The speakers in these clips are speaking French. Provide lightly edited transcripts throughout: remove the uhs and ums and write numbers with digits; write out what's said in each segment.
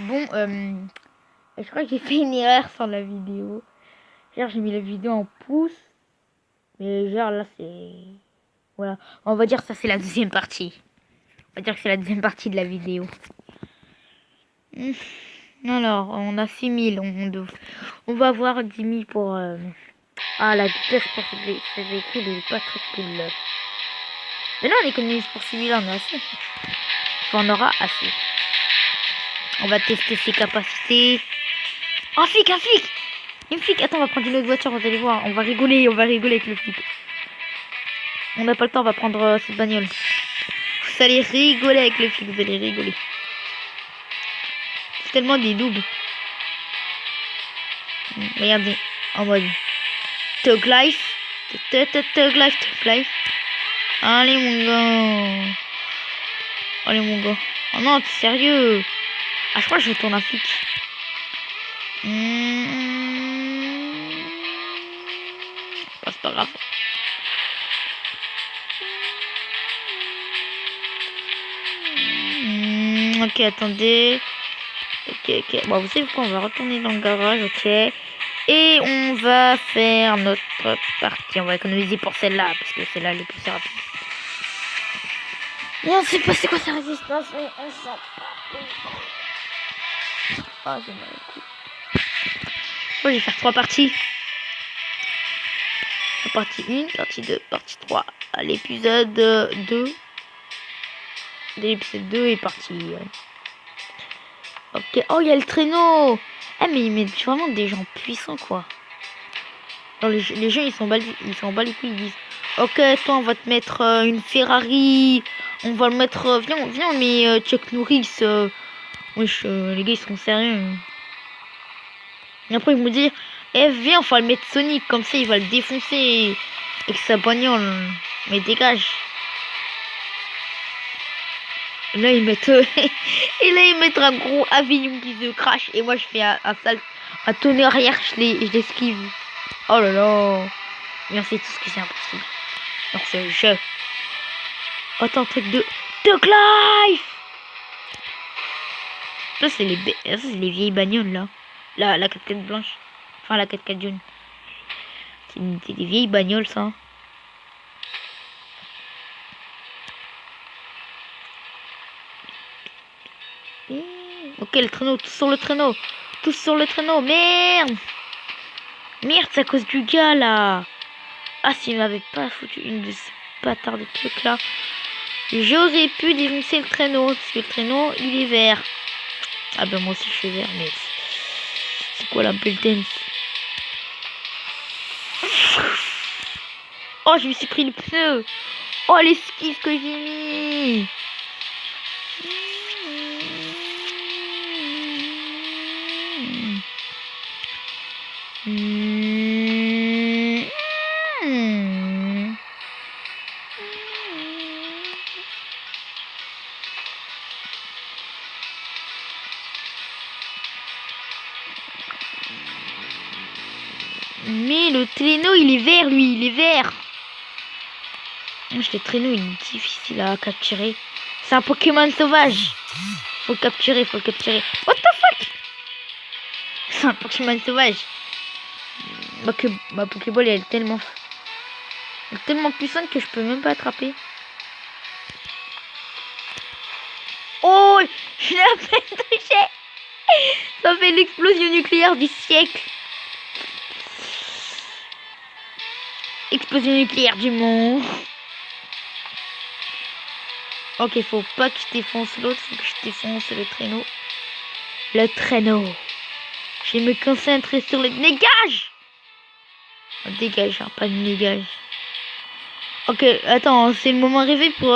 Bon, je crois que j'ai fait une erreur sur la vidéo. Genre, j'ai mis la vidéo en pouce. Mais genre, là, c'est... Voilà. On va dire que ça, c'est la deuxième partie. On va dire que c'est la deuxième partie de la vidéo. Alors, on a 6 000. On va avoir 10 000 pour... Ah, la vitesse pour ce véhicule, il est pas très cool. Mais non, on économise pour 6 000, on a assez. Enfin, on aura assez. On va tester ses capacités. Un flic, un flic! Une flic! Attends, on va prendre une autre voiture, vous allez voir. On va rigoler avec le flic. On n'a pas le temps, on va prendre cette bagnole. Vous allez rigoler avec le flic, vous allez rigoler. C'est tellement des doubles. Regardez, en mode Thug Life. Thug Life. Allez mon gars. Allez mon gars. Oh non, t'es sérieux? Ah, je crois que je tourne un flic. Bah, c'est pas grave. Ok, attendez. Ok. Bon, vous savez quoi? On va retourner dans le garage, ok. Et on va faire notre partie. On va économiser pour celle-là, parce que celle-là, elle est plus rapide. Et on sait pas c'est quoi sa résistance, mais on sent pas. Ah, j'ai mal au cou. Bon, je vais faire 3 parties. Partie 1, partie 2, partie 3. À l'épisode 2. L'épisode 2 est parti. Ok. Oh, il y a le traîneau. Ah, mais ils mettent vraiment des gens puissants, quoi. Alors, les gens, ils s'en battent les couilles. Ils disent, ok, toi, on va te mettre une Ferrari. On va le mettre... viens, on met Chuck Norris. Wesh, les gars, ils sont sérieux. Et après, ils me disent, viens, on va le mettre Sonic. Comme ça, il va le défoncer. Avec sa bagnole. Mais dégage. Là ils mettent et là ils mettent un gros avion qui se crash et moi je fais un tonnerre arrière, je l'esquive. Oh là là. Mais on sait tous que c'est impossible dans ce jeu. Attends, truc de Life. Ça c'est les vieilles bagnoles là. La 4x4 blanche. Enfin la 4x4 jaune. C'est des vieilles bagnoles ça. Ok, le traîneau, tous sur le traîneau, merde, c'est à cause du gars là. Ah, s'il m'avait pas foutu une de ces bâtards de trucs là, j'aurais pu défoncer le traîneau, parce que le traîneau il est vert. Ah ben moi aussi je suis vert, mais c'est quoi la bulletins? Oh, je me suis pris le pneu. Oh, l'esquive que j'ai mis. Mais le traîneau, il est vert, lui, il est vert. Le traîneau, il est difficile à capturer. C'est un Pokémon sauvage. Faut le capturer. What the fuck? C'est un Pokémon sauvage. Ma Pokéball, elle est tellement puissante que je peux même pas attraper. Oh, je l'ai à peine touché. Ça fait l'explosion nucléaire du siècle. Explosion nucléaire du monde. Ok, faut pas que je défonce l'autre, faut que je défonce le traîneau. Je vais me concentrer sur le dégage. Dégage, hein, pas de dégage. Ok, attends, c'est le moment rêvé pour...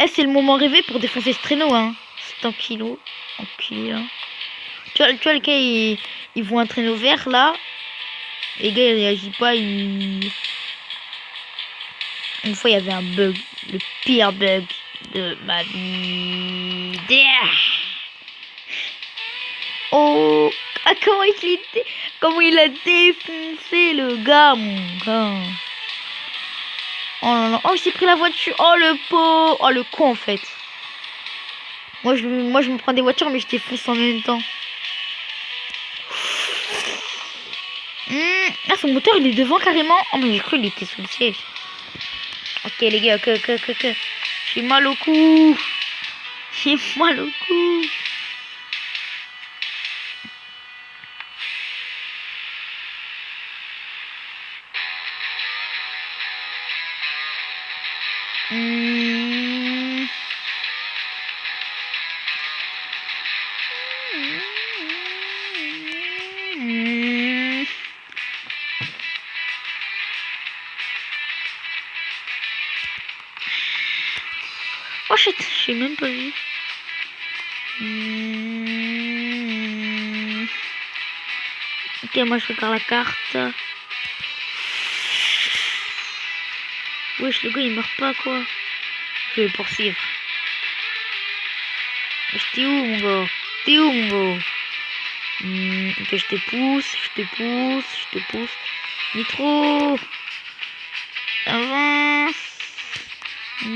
c'est le moment rêvé pour défoncer ce traîneau, hein. C'est enculé, là. Tu vois, le gars, il voit un traîneau vert, là. Et le gars, il réagit pas, Une fois, il y avait un bug. Le pire bug de ma vie. Oh, ah, comment il a défoncé le gars, mon gars. Oh là là, oh, il s'est pris la voiture. Oh le pot. Oh le con en fait. Moi, je me prends des voitures, mais je défonce en même temps. Ah, son moteur, il est devant carrément. Oh, mais j'ai cru qu'il était sous le siège. Ok, les gars, ok. J'ai mal au cou. J'ai mal au cou. Oh shit, j'ai même pas vu. Ok, moi je regarde la carte. Wesh, le gars il meurt pas quoi. Je vais le poursuivre. Wesh, t'es où mon gars? T'es où mon gars? Ok, je te pousse. Nitro, avance. Je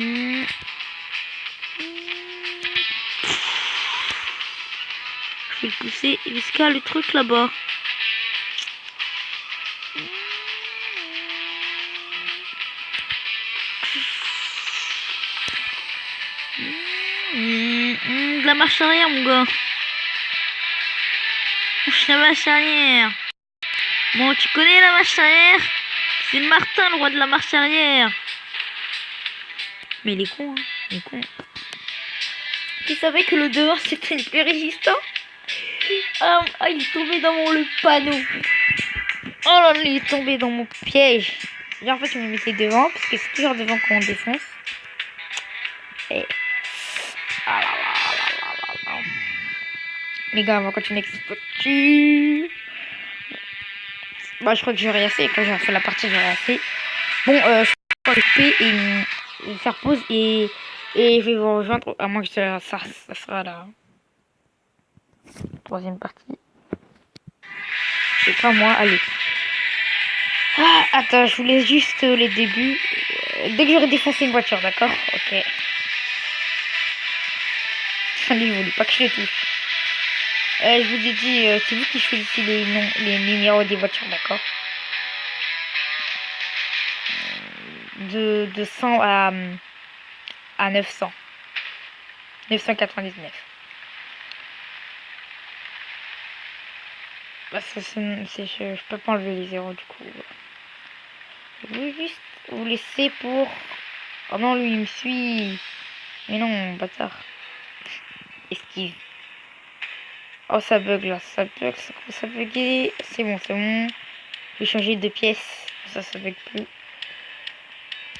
vais le pousser jusqu'à le truc là-bas. De la marche arrière, mon gars. La marche arrière. Bon, tu connais la marche arrière? C'est Martin, le roi de la marche arrière. Mais il est con, hein. Il est con. Tu savais que le devant, c'était le plus résistant? Ah, il est tombé dans le panneau. Oh là là, il est tombé dans mon piège. En fait, je me mettais devant, parce que c'est toujours devant qu'on défonce. Et... Ah là là. Les gars, on va continuer avec cette voiture. Bah, je crois que j'aurai assez. Quand j'aurai fait la partie, j'aurai assez. Bon, je vais couper et faire pause et je vais vous rejoindre. À moins que ça sera la troisième partie. C'est pas moi, allez. Ah, attends, je vous laisse juste les débuts. Dès que j'aurai défoncé une voiture, d'accord? Ok. Allez, je voulais pas que je les touche. Je vous ai dit, c'est vous qui choisissez les noms, les numéros des voitures, d'accord? De 100 à 900. 999. Parce que je peux pas enlever les zéros du coup. Je veux juste vous laisser pour... Oh non, lui il me suit. Mais non, bâtard. Esquive. Oh, ça bug là, ça bug, ça buguait. C'est bon. Je vais changer de pièce. Ça bug plus.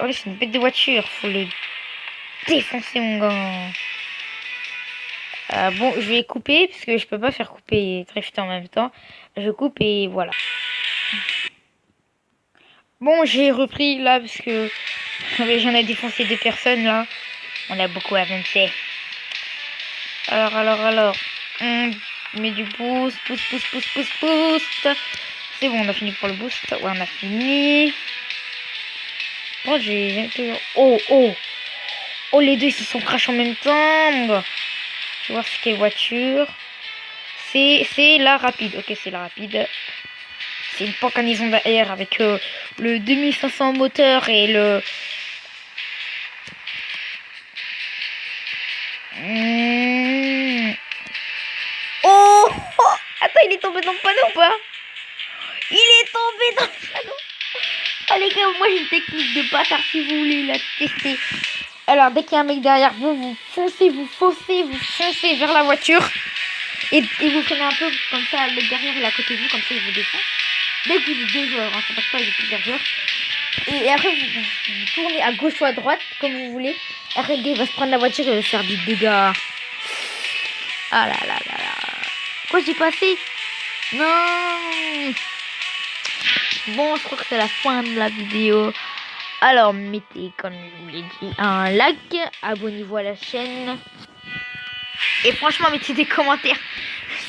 Oh, c'est une bête de voiture. Faut le défoncer, mon gars. Bon, je vais couper parce que je peux pas faire couper et drifter en même temps. Je coupe et voilà. Bon, j'ai repris là parce que j'en ai défoncé 2 personnes là. On a beaucoup avancé. Alors. On met du boost. C'est bon, on a fini pour le boost. Ouais, on a fini. Bon, j'ai toujours... Oh, les deux, ils se sont crash en même temps, mon gars. Je vais voir c'est quelle voiture. C'est la rapide. Ok, c'est la rapide. C'est une pancarnaison d'AR avec le 2500 moteur et le... Oh, attends, il est tombé dans le panneau ou pas? Il est tombé dans le panneau. Oh les gars, moi j'ai une technique de bâtard si vous voulez la tester. Alors dès qu'il y a un mec derrière vous, vous foncez vers la voiture. Et vous freinez un peu comme ça, le derrière il est à côté de vous, comme ça il vous défonce. Dès que vous êtes 2 joueurs, hein, ça passe pas, il y a plusieurs joueurs. Et après vous tournez à gauche ou à droite, comme vous voulez. Après le gars il va se prendre la voiture et il va faire du dégât. Ah là. Quoi j'ai passé? Non. Bon, je crois que c'est la fin de la vidéo. Alors, mettez, comme je vous l'ai dit, un like, abonnez-vous à la chaîne. Et franchement, mettez des commentaires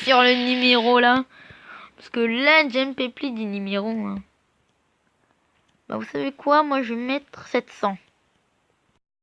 sur le numéro là. Parce que là, j'aime plus des numéros. Hein. Bah, vous savez quoi? Moi, je vais mettre 700.